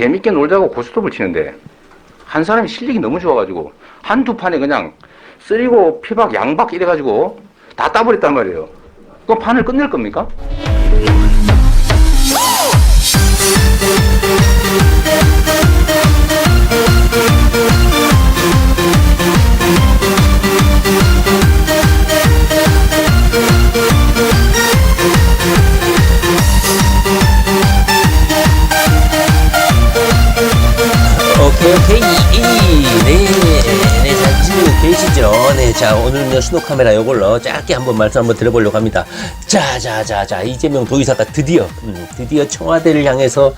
재밌게 놀자고 고스톱을 치는데 한 사람이 실력이 너무 좋아가지고 한두 판에 그냥 쓰리고 피박 양박 이래가지고 다 따버렸단 말이에요. 그 판을 끝낼 겁니까? 오케이. 잘 지내고 계시죠? 네, 자, 오늘은요, 신호카메라 요걸로 짧게 한번 말씀 한번 드려보려고 합니다. 자, 이재명 도의사가 드디어 청와대를 향해서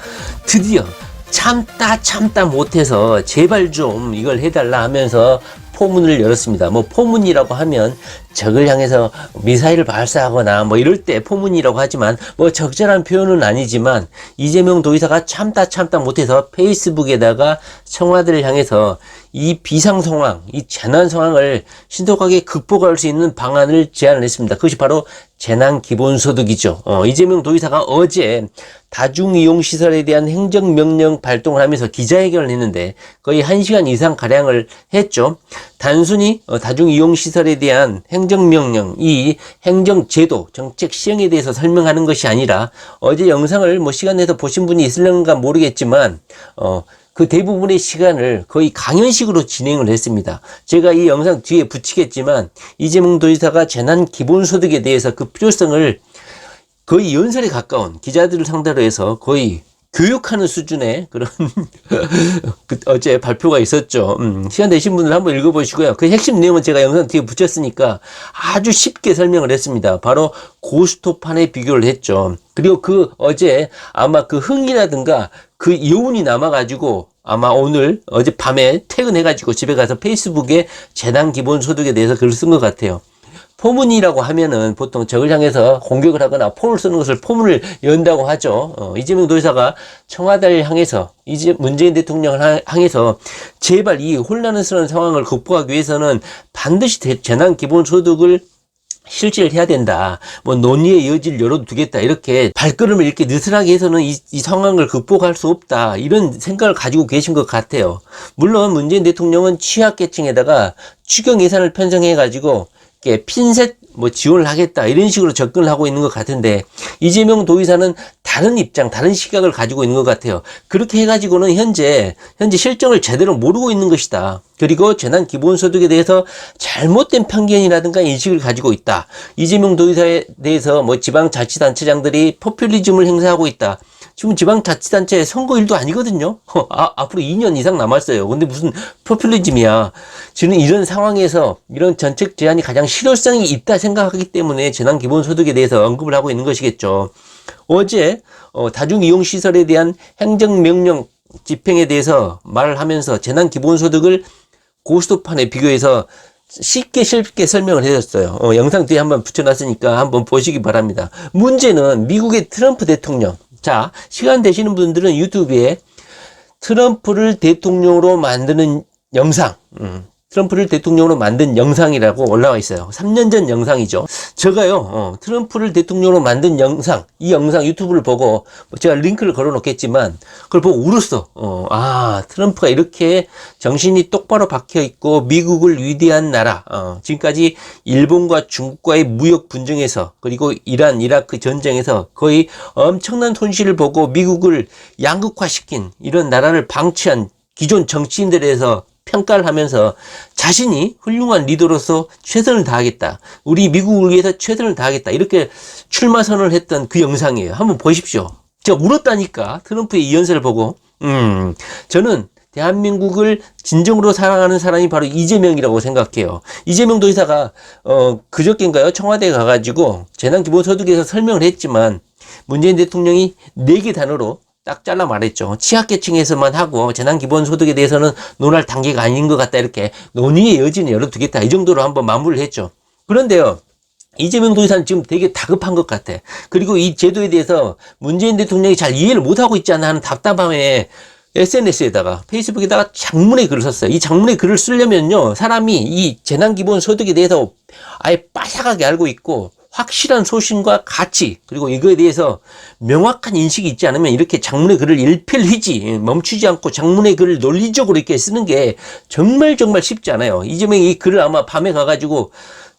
드디어 참다 못해서 제발 좀 이걸 해달라 하면서 포문을 열었습니다. 뭐 포문이라고 하면 적을 향해서 미사일을 발사하거나 뭐 이럴 때 포문이라고 하지만 뭐 적절한 표현은 아니지만 이재명 도의사가 참다 못해서 페이스북에다가 청와대를 향해서 이 비상 상황, 이 재난 상황을 신속하게 극복할 수 있는 방안을 제안을 했습니다. 그것이 바로 재난 기본소득이죠. 이재명 도의사가 어제 다중이용시설에 대한 행정명령 발동을 하면서 기자회견을 했는데 거의 1시간 이상 가량을 했죠. 단순히 다중이용시설에 대한 행정명령, 이 행정제도, 정책 시행에 대해서 설명하는 것이 아니라 어제 영상을 뭐 시간 내서 보신 분이 있을런가 모르겠지만 그 대부분의 시간을 거의 강연식으로 진행을 했습니다. 제가 이 영상 뒤에 붙이겠지만 이재명 도지사가 재난 기본소득에 대해서 그 필요성을 거의 연설에 가까운 기자들을 상대로 해서 거의 교육하는 수준의 그런 어제 발표가 있었죠. 시간 되신 분들 한번 읽어보시고요. 그 핵심 내용은 제가 영상 뒤에 붙였으니까 아주 쉽게 설명을 했습니다. 바로 고스톱판에 비교를 했죠. 그리고 그 어제 아마 그 흥이라든가 그 여운이 남아가지고 아마 어젯밤에 퇴근해가지고 집에 가서 페이스북에 재난 기본소득에 대해서 글을 쓴 것 같아요. 포문이라고 하면은 보통 적을 향해서 공격을 하거나 포를 쓰는 것을 포문을 연다고 하죠. 이재명 도지사가 청와대를 향해서 문재인 대통령을 향해서 제발 이 혼란스러운 상황을 극복하기 위해서는 반드시 재난 기본소득을 실시를 해야 된다. 뭐 논의의 여지를 열어두겠다. 이렇게 발걸음을 이렇게 느슨하게 해서는 이 상황을 극복할 수 없다. 이런 생각을 가지고 계신 것 같아요. 물론 문재인 대통령은 취약계층에다가 추경 예산을 편성해가지고 핀셋 지원을 하겠다 이런 식으로 접근을 하고 있는 것 같은데 이재명 도의사는 다른 입장, 다른 시각을 가지고 있는 것 같아요. 그렇게 해가지고는 현재 실정을 제대로 모르고 있는 것이다. 그리고 재난 기본소득에 대해서 잘못된 편견이라든가 인식을 가지고 있다. 이재명 도의사에 대해서 지방자치단체장들이 포퓰리즘을 행사하고 있다. 지금 지방자치단체 선거일도 아니거든요. 앞으로 2년 이상 남았어요. 근데 무슨 포퓰리즘이야. 저는 이런 상황에서 이런 정책 제안이 가장 실효성이 있다 생각하기 때문에 재난기본소득에 대해서 언급을 하고 있는 것이겠죠. 어제 다중이용시설에 대한 행정명령 집행에 대해서 말을 하면서 재난기본소득을 고스톱판에 비교해서 쉽게 설명을 해줬어요. 영상 뒤에 한번 붙여놨으니까 한번 보시기 바랍니다. 문제는 미국의 트럼프 대통령. 자, 시간 되시는 분들은 유튜브에 트럼프를 대통령으로 만드는 영상, 트럼프를 대통령으로 만든 영상이라고 올라와 있어요. 3년 전 영상이죠. 제가요, 트럼프를 대통령으로 만든 영상, 이 영상 유튜브를 보고, 제가 링크를 걸어 놓겠지만, 그걸 보고 울었어. 트럼프가 이렇게 정신이 똑바로 박혀 있고, 미국을 위대한 나라, 지금까지 일본과 중국과의 무역 분쟁에서, 그리고 이란, 이라크 전쟁에서 거의 엄청난 손실을 보고 미국을 양극화시킨 이런 나라를 방치한 기존 정치인들에서 평가를 하면서 자신이 훌륭한 리더로서 최선을 다하겠다. 우리 미국을 위해서 최선을 다하겠다. 이렇게 출마 선언을 했던 그 영상이에요. 한번 보십시오. 제가 울었다니까. 트럼프의 이 연설을 보고. 저는 대한민국을 진정으로 사랑하는 사람이 바로 이재명이라고 생각해요. 이재명 도지사가 그저께인가요? 청와대에 가가지고 재난기본소득에서 설명을 했지만 문재인 대통령이 4개 단어로 딱 잘라 말했죠. 취약계층에서만 하고 재난기본소득에 대해서는 논할 단계가 아닌 것 같다. 이렇게 논의의 여지는 열어두겠다. 이 정도로 한번 마무리를 했죠. 그런데요. 이재명 도지사는 지금 되게 다급한 것 같아. 그리고 이 제도에 대해서 문재인 대통령이 잘 이해를 못하고 있지 않나 하는 답답함에 SNS에다가 페이스북에다가 장문의 글을 썼어요. 이 장문의 글을 쓰려면요. 사람이 이 재난기본소득에 대해서 아예 빠삭하게 알고 있고 확실한 소신과 가치, 그리고 이거에 대해서 명확한 인식이 있지 않으면 이렇게 장문의 글을 일필휘지 멈추지 않고 장문의 글을 논리적으로 이렇게 쓰는 게 정말 쉽지 않아요. 이재명이 이 글을 아마 밤에 가가지고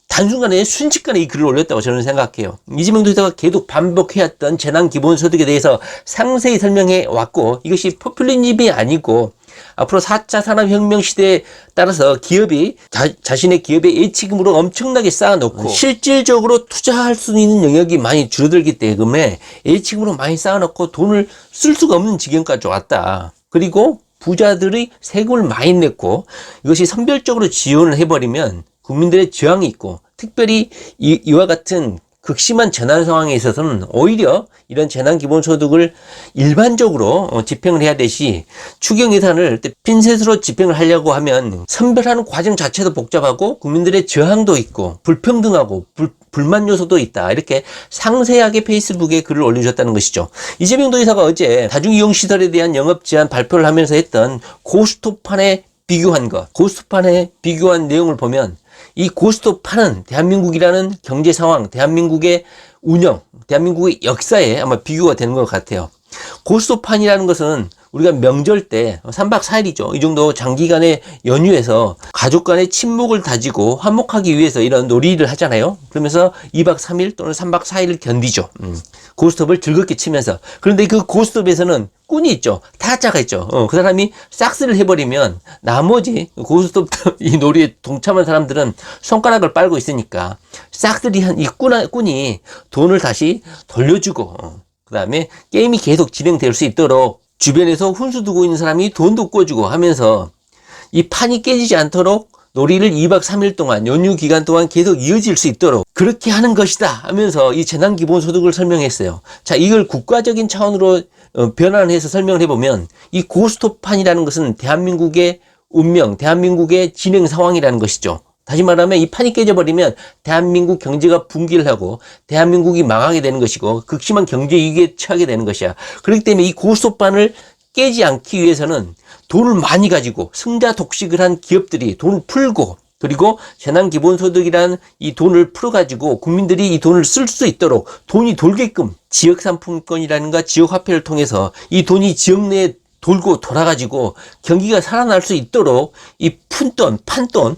단순간에 순식간에 이 글을 올렸다고 저는 생각해요. 이재명 도지사가 계속 반복해왔던 재난기본소득에 대해서 상세히 설명해 왔고, 이것이 포퓰리즘이 아니고 앞으로 4차 산업혁명 시대에 따라서 기업이 자신의 기업의 예치금으로 엄청나게 쌓아놓고 실질적으로 투자할 수 있는 영역이 많이 줄어들기 때문에 예치금으로 많이 쌓아놓고 돈을 쓸 수가 없는 지경까지 왔다. 그리고 부자들이 세금을 많이 냈고 이것이 선별적으로 지원을 해버리면 국민들의 저항이 있고, 특별히 이와 같은 극심한 재난 상황에 있어서는 오히려 이런 재난기본소득을 일반적으로 집행을 해야 되시, 추경 예산을 핀셋으로 집행을 하려고 하면 선별하는 과정 자체도 복잡하고 국민들의 저항도 있고 불평등하고 불만 요소도 있다. 이렇게 상세하게 페이스북에 글을 올려줬다는 것이죠. 이재명 도지사가 어제 다중이용시설에 대한 영업 제한 발표를 하면서 했던 고스톱판에 비교한 내용을 보면, 이 고스톱판은 대한민국이라는 경제 상황, 대한민국의 운영, 대한민국의 역사에 아마 비교가 되는 것 같아요. 고스톱판이라는 것은 우리가 명절 때 3박 4일이죠. 이 정도 장기간의 연휴에서 가족 간의 친목을 다지고 화목하기 위해서 이런 놀이를 하잖아요. 그러면서 2박 3일 또는 3박 4일을 견디죠. 고스톱을 즐겁게 치면서. 그런데 그 고스톱에서는 꾼이 있죠. 타짜가 있죠. 그 사람이 싹스를 해버리면 나머지 고스톱 이 놀이에 동참한 사람들은 손가락을 빨고 있으니까 싹스리 한 이 꾼이 돈을 다시 돌려주고, 그 다음에 게임이 계속 진행될 수 있도록 주변에서 훈수 두고 있는 사람이 돈도 꿔주고 하면서 이 판이 깨지지 않도록 놀이를 2박 3일 동안, 연휴 기간 동안 계속 이어질 수 있도록 그렇게 하는 것이다 하면서 이 재난기본소득을 설명했어요. 자, 이걸 국가적인 차원으로 변환해서 설명을 해보면, 이 고스톱판이라는 것은 대한민국의 운명, 대한민국의 진행 상황이라는 것이죠. 다시 말하면 이 판이 깨져버리면 대한민국 경제가 붕괴를 하고 대한민국이 망하게 되는 것이고 극심한 경제 위기에 처하게 되는 것이야. 그렇기 때문에 이 고스톱판을 깨지 않기 위해서는 돈을 많이 가지고 승자 독식을 한 기업들이 돈을 풀고, 그리고 재난기본소득이란 이 돈을 풀어가지고 국민들이 이 돈을 쓸 수 있도록 돈이 돌게끔 지역상품권이라든가 지역화폐를 통해서 이 돈이 지역 내에 돌고 돌아가지고 경기가 살아날 수 있도록 이 푼돈, 판돈,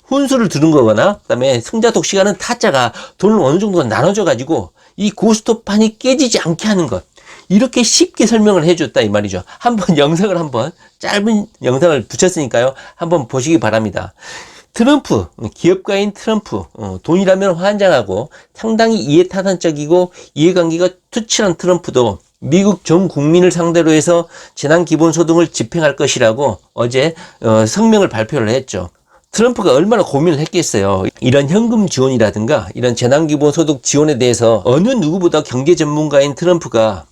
훈수를 두는 거거나, 그 다음에 승자 독식하는 타짜가 돈을 어느 정도 나눠줘가지고 이 고스톱판이 깨지지 않게 하는 것. 이렇게 쉽게 설명을 해줬다 이 말이죠. 짧은 영상을 붙였으니까요. 한번 보시기 바랍니다. 트럼프, 기업가인 트럼프, 돈이라면 환장하고 상당히 이해타산적이고 이해관계가 투철한 트럼프도 미국 전 국민을 상대로 해서 재난기본소득을 집행할 것이라고 어제 성명을 발표를 했죠. 트럼프가 얼마나 고민을 했겠어요. 이런 현금 지원이라든가 이런 재난기본소득 지원에 대해서 어느 누구보다 경제 전문가인 트럼프가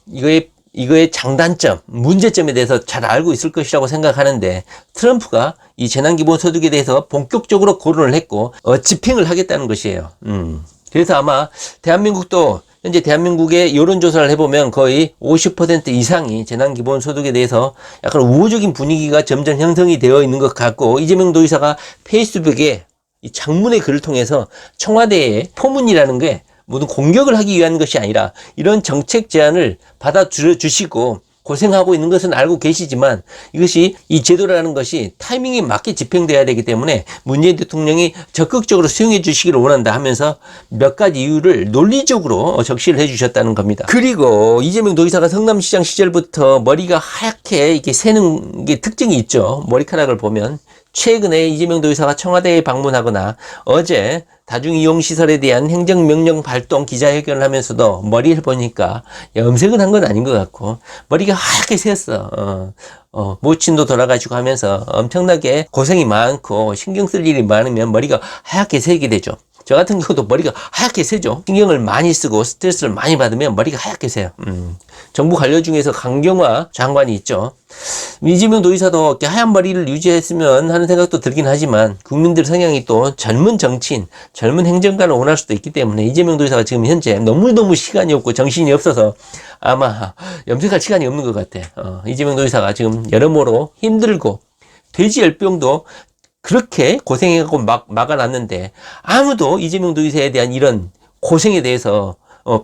이거의 장단점, 문제점에 대해서 잘 알고 있을 것이라고 생각하는데, 트럼프가 이 재난기본소득에 대해서 본격적으로 고론을 했고 집행을 하겠다는 것이에요. 그래서 아마 대한민국도 현재 대한민국의 여론조사를 해보면 거의 50% 이상이 재난기본소득에 대해서 약간 우호적인 분위기가 점점 형성이 되어 있는 것 같고, 이재명 도지사가 페이스북에 이 장문의 글을 통해서 청와대의 포문이라는 게 모든 공격을 하기 위한 것이 아니라 이런 정책 제안을 받아주시고 고생하고 있는 것은 알고 계시지만, 이것이 이 제도라는 것이 타이밍에 맞게 집행돼야 되기 때문에 문재인 대통령이 적극적으로 수용해 주시기를 원한다 하면서 몇 가지 이유를 논리적으로 적시를 해 주셨다는 겁니다. 그리고 이재명 도지사가 성남시장 시절부터 머리가 하얗게 이렇게 새는 게 특징이 있죠. 머리카락을 보면. 최근에 이재명 도지사가 청와대에 방문하거나 어제 다중이용시설에 대한 행정명령 발동 기자회견을 하면서도 머리를 보니까 염색은 한 건 아닌 것 같고 머리가 하얗게 새었어. 모친도 돌아가시고 하면서 엄청나게 고생이 많고 신경 쓸 일이 많으면 머리가 하얗게 새게 되죠. 저 같은 경우도 머리가 하얗게 새죠. 신경을 많이 쓰고 스트레스를 많이 받으면 머리가 하얗게 새요. 정부 관료 중에서 강경화 장관이 있죠. 이재명 도지사도 이렇게 하얀 머리를 유지했으면 하는 생각도 들긴 하지만 국민들 성향이 또 젊은 정치인, 젊은 행정관을 원할 수도 있기 때문에 이재명 도지사가 지금 현재 너무너무 시간이 없고 정신이 없어서 아마 염색할 시간이 없는 것 같아. 이재명 도지사가 지금 여러모로 힘들고 돼지 열병도 그렇게 고생해갖고 막아놨는데 아무도 이재명 도지사에 대한 이런 고생에 대해서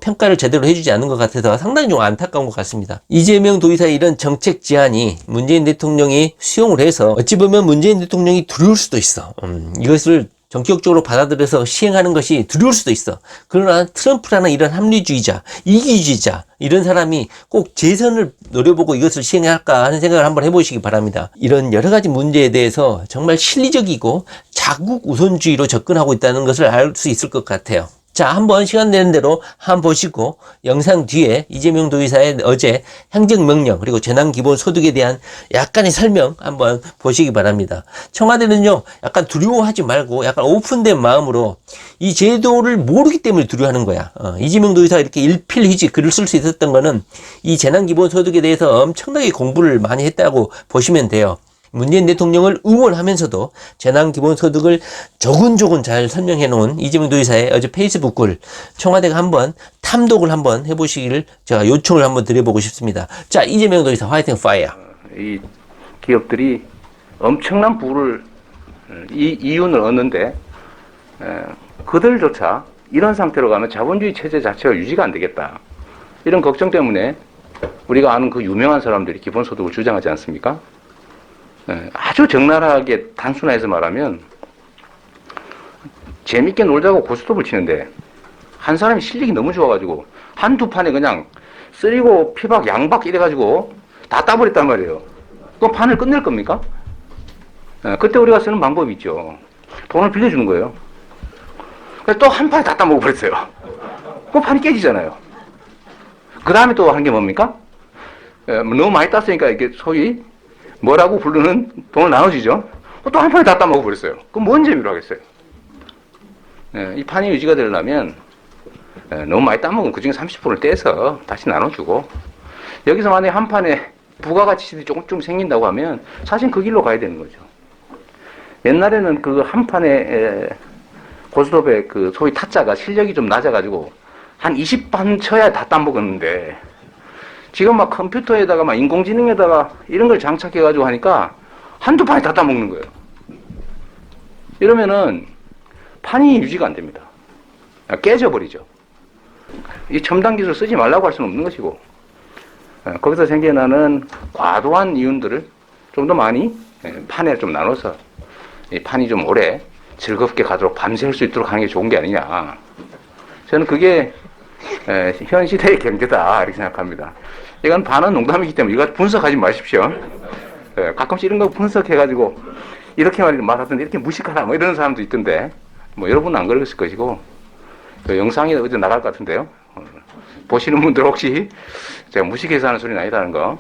평가를 제대로 해주지 않는 것 같아서 상당히 좀 안타까운 것 같습니다. 이재명 도의사의 이런 정책 제안이 문재인 대통령이 수용을 해서 어찌 보면 문재인 대통령이 두려울 수도 있어. 이것을 전격적으로 받아들여서 시행하는 것이 두려울 수도 있어. 그러나 트럼프라는 이런 합리주의자, 이기주의자 이런 사람이 꼭 재선을 노려보고 이것을 시행할까 하는 생각을 한번 해보시기 바랍니다. 이런 여러 가지 문제에 대해서 정말 실리적이고 자국 우선주의로 접근하고 있다는 것을 알 수 있을 것 같아요. 자, 한번 시간 되는 대로 한번 보시고 영상 뒤에 이재명 도의사의 어제 행정명령 그리고 재난기본소득에 대한 약간의 설명 한번 보시기 바랍니다. 청와대는요 약간 두려워하지 말고 약간 오픈된 마음으로 이 제도를 모르기 때문에 두려워하는 거야. 이재명 도의사가 이렇게 일필휘지 글을 쓸 수 있었던 거는 이 재난기본소득에 대해서 엄청나게 공부를 많이 했다고 보시면 돼요. 문재인 대통령을 응원하면서도 재난기본소득을 조근조근 잘 설명해 놓은 이재명 도의사의 어제 페이스북 글 청와대가 한번 탐독을 한번 해보시기를 제가 요청을 한번 드려보고 싶습니다. 자, 이재명 도의사 화이팅 파이어. 이 기업들이 엄청난 부를 이윤을 얻는데 그들조차 이런 상태로 가면 자본주의 체제 자체가 유지가 안 되겠다. 이런 걱정 때문에 우리가 아는 그 유명한 사람들이 기본소득을 주장하지 않습니까? 아주 적나라하게 단순화해서 말하면 재밌게 놀자고 고스톱을 치는데 한 사람이 실력이 너무 좋아가지고 한두 판에 그냥 쓰리고 피박 양박 이래가지고 다 따버렸단 말이에요. 그럼 판을 끝낼 겁니까? 그때 우리가 쓰는 방법이 있죠. 돈을 빌려주는 거예요. 그래서 또 한 판에 다 따먹어버렸어요. 그럼 판이 깨지잖아요. 그 다음에 또 한 게 뭡니까? 너무 많이 땄으니까 이게 소위 뭐라고 부르는 돈을 나눠주죠. 또 한 판에 다 따먹어버렸어요. 그럼 뭔 재미로 하겠어요? 이 판이 유지가 되려면 너무 많이 따먹으면 그중에 30%를 떼서 다시 나눠주고 여기서 만약에 한 판에 부가가치들이 조금 생긴다고 하면 사실 그 길로 가야 되는 거죠. 옛날에는 그 한 판에 고스톱의 그 소위 타짜가 실력이 좀 낮아가지고 한 20판 쳐야 다 따먹었는데 지금 막 컴퓨터에다가 막 인공지능에다가 이런 걸 장착해가지고 하니까 한두 판에 다 따먹는 거예요. 이러면은 판이 유지가 안 됩니다. 깨져버리죠. 이 첨단 기술 쓰지 말라고 할 수는 없는 것이고 거기서 생겨나는 과도한 이윤들을 좀 더 많이 판에 좀 나눠서 이 판이 좀 오래 즐겁게 가도록 밤샐 수 있도록 하는 게 좋은 게 아니냐. 저는 그게 현 시대의 경제다 이렇게 생각합니다. 이건 반은 농담이기 때문에 이거 분석하지 마십시오. 가끔씩 이런 거 분석해가지고 이렇게 말하던데 이렇게 무식하다 뭐 이런 사람도 있던데 뭐 여러분은 안 그러실 것이고 그 영상이 어디 나갈 것 같은데요. 보시는 분들 혹시 제가 무식해서 하는 소리는 아니다는 거.